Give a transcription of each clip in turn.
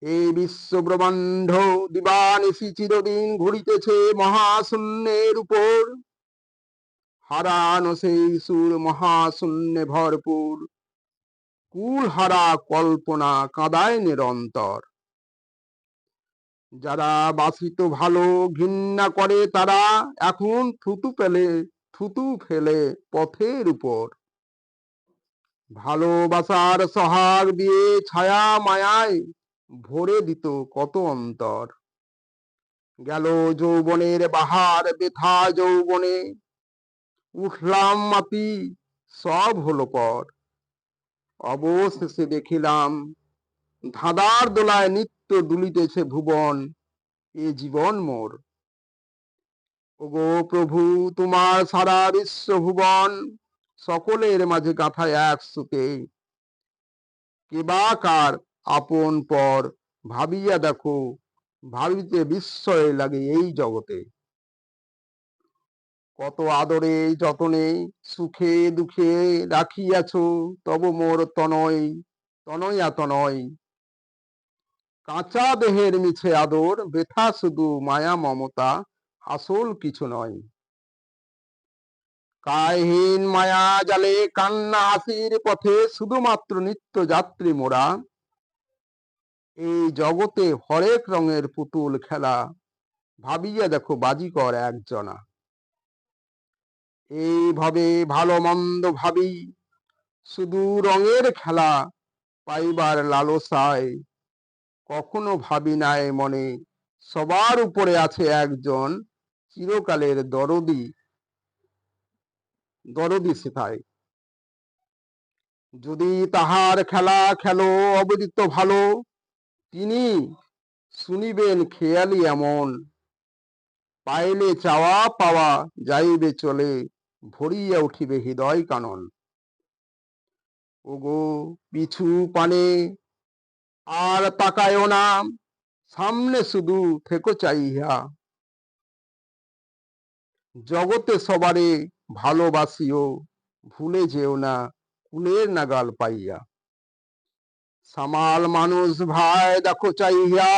এই বিশ্ব ব্রহ্মাণ্ড দিবানিশি চিরদিন ঘুরিতেছে মহাশূন্যের উপর। হারানো সেই সুর মহাশূন্যে ভরপুর, কুল হারা কল্পনা কাঁদায় নিরন্তর। যারা বাসিত ভালো ঘৃণা করে তারা এখন থুতু ফেলে পথের উপর। ভালোবাসার সোহাগ দিয়ে ছায়া মায়ায় ভরে দিত কত অন্তর। গেল যৌবনের বাহার বৃথা যৌবনে, উঠলাম মাটি সব হলো পর। অবশেষে দেখিলাম ধাঁধার দোলায় নিত্য দুলিতেছে ভুবন, এ জীবন মোর। ওগো প্রভু, তোমার সারা বিশ্ব ভুবন সকলের মাঝে গাঁথায় এক সুতে। কে বা কার আপন পর ভাবিয়া দেখো, ভাবিতে বিস্ময় লাগে এই জগতে। কত আদরে যতনে সুখে দুঃখে রাখিয়াছ তব মোর তনয় তনয়া তনয়। কাঁচা দেহের মিছে আদর, বৃথা শুধু মায়া মমতা, আসল কিছু নয়। কায়হীন মায়া জালে কান্না হাসির পথে শুধুমাত্র নিত্য যাত্রী মোরা। এই জগতে হরেক রঙের পুতুল খেলা, ভাবিয়া দেখো বাজিকর একজনা। এইভাবে ভালো মন্দ ভাবি, শুধু রঙের খেলা পাইবার লালসায়। কখনো ভাবি নাই মনে সবার উপরে আছে একজন চিরকালের দরদি সেথায়। যদি তাহার খেলা খেলো অবিদিত ভালো, তিনি শুনিবেন খেয়ালি এমন। পাইলে চাওয়া পাওয়া যাইবে চলে, ভরিয়া উঠিবে হৃদয় কানন। ওগো পিছু পানে আর তাকায়ও না, সামনে শুধু থেকো চাইয়া। জগতে সবারে ভালোবাসিও, ভুলে যেও না কুলের নাগাল পাইয়া। সামাল মানুষ ভাই দেখো চাইয়া,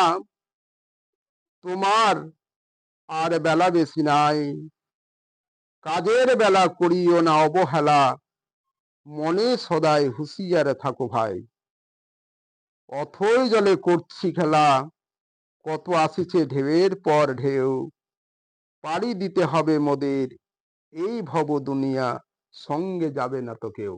তোমার আর বেলা বেশি নাই। কাজের বেলা করিও না অবহেলা, মনে সদাই হুঁশিয়ার থাকো ভাই। অথই জলে করছি খেলা, কত আসিছে ঢেউয়ের পর ঢেউ। পাড়ি দিতে হবে মোদের এই ভব দুনিয়া, সঙ্গে যাবে না তো কেউ।